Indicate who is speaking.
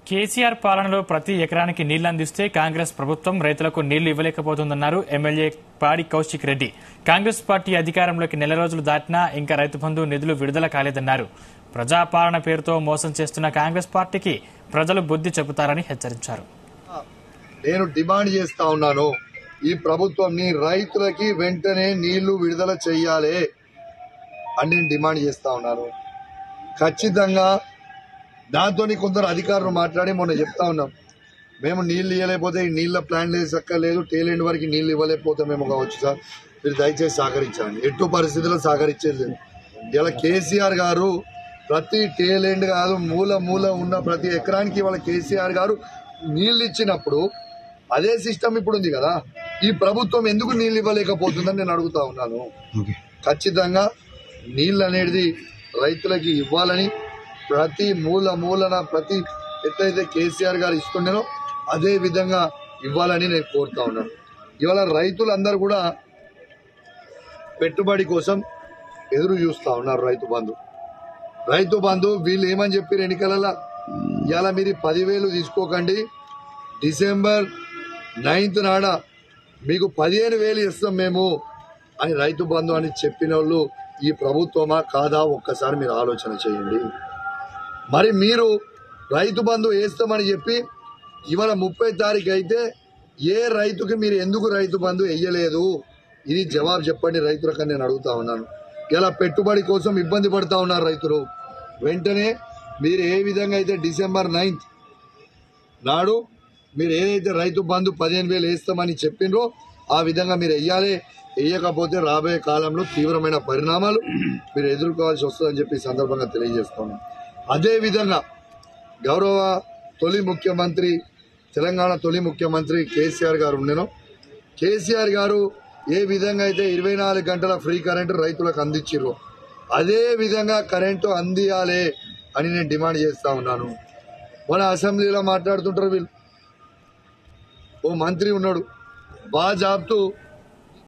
Speaker 1: కేసీఆర్ పాలనలో ప్రతి ఎకరానికి నీళ్లు అందిస్తే కాంగ్రెస్ ప్రభుత్వం రైతులకు నీళ్లు ఇవ్వలేకపోతుందన్నారు ఎమ్మెల్యే పాడి కౌశిక్ రెడ్డి. కాంగ్రెస్ పార్టీ అధికారంలోకి నెల రోజులు దాటినా ఇంకా రైతు బంధు నిధులు విడుదల కాలేదన్నారు. ప్రజాపాలన పేరుతో మోసం చేస్తున్న కాంగ్రెస్ పార్టీకి ప్రజలు బుద్ధి చెబుతారని హెచ్చరించారు.
Speaker 2: నేను డిమాండ్ చేస్తా ఉన్నాను, ఈ ప్రభుత్వంని రైతులకి వెంటనే నీళ్లు విడుదల చేయాలి అని నేను డిమాండ్ చేస్తా ఉన్నాను. ఖచ్చితంగా దాంతో కొందరు అధికారులు మాట్లాడి మొన్న చెప్తా ఉన్నాం, మేము నీళ్లు ఇవ్వలేకపోతే ఈ నీళ్ల ప్లాన్ సక్కర్లేదు, టేలెండ్ వరకు నీళ్లు ఇవ్వలేకపోతామేమో కావచ్చు సార్, మీరు దయచేసి సహకరించండి. ఎటు పరిస్థితుల్లో సహకరించేది. ఇలా కేసీఆర్ గారు ప్రతి టేలెండ్ కాదు మూల మూల ఉన్న ప్రతి ఎకరానికి ఇవాళ కేసీఆర్ గారు నీళ్లు ఇచ్చినప్పుడు అదే సిస్టమ్ ఇప్పుడు ఉంది కదా, ఈ ప్రభుత్వం ఎందుకు నీళ్లు ఇవ్వలేకపోతుందని నేను అడుగుతా ఉన్నాను. ఖచ్చితంగా నీళ్ళు అనేది రైతులకి ఇవ్వాలని ప్రతి మూలన ప్రతి ఎట్లయితే కేసీఆర్ గారు ఇస్తుండేనో అదే విధంగా ఇవ్వాలని నేను కోరుతా ఉన్నాను. ఇవాళ రైతులందరూ కూడా పెట్టుబడి కోసం ఎదురు చూస్తా ఉన్నారు. రైతు బంధు వీళ్ళు ఏమని చెప్పారు ఎన్నికలలో, ఇవాళ మీరు 10,000 తీసుకోకండి, డిసెంబర్ 9th నాడ మీకు 15,000 ఇస్తాం మేము అని రైతు బంధు అని చెప్పిన వాళ్ళు ఈ ప్రభుత్వమా కాదా ఒక్కసారి మీరు ఆలోచన చేయండి. మరి మీరు రైతు బంధు వేస్తామని చెప్పి ఇవాళ 30 తారీఖు అయితే ఏ రైతుకి మీరు ఎందుకు రైతు బంధు వేయలేదు, ఇది జవాబు చెప్పండి రైతులకు నేను అడుగుతా ఉన్నాను. ఇలా పెట్టుబడి కోసం ఇబ్బంది పడతా ఉన్నారు రైతులు. వెంటనే మీరు ఏ విధంగా అయితే డిసెంబర్ 9th నాడు మీరు ఏదైతే రైతు బంధు 15,000 వేస్తామని చెప్పిండ్రో ఆ విధంగా మీరు వెయ్యాలి. వేయకపోతే రాబోయే కాలంలో తీవ్రమైన పరిణామాలు మీరు ఎదుర్కోవాల్సి వస్తుందని చెప్పి ఈ సందర్భంగా తెలియజేస్తున్నాం. అదేవిధంగా గౌరవ తెలంగాణ తొలి ముఖ్యమంత్రి కేసీఆర్ గారు ఉండేనో, కేసీఆర్ గారు ఏ విధంగా అయితే 24 గంటల ఫ్రీ కరెంటు రైతులకు అందించారో అదే విధంగా కరెంటు అందియాలి అని నేను డిమాండ్ చేస్తా ఉన్నాను. మన అసెంబ్లీలో మాట్లాడుతుంటారు వీళ్ళు, ఓ మంత్రి ఉన్నాడు బాగా జాబ్తూ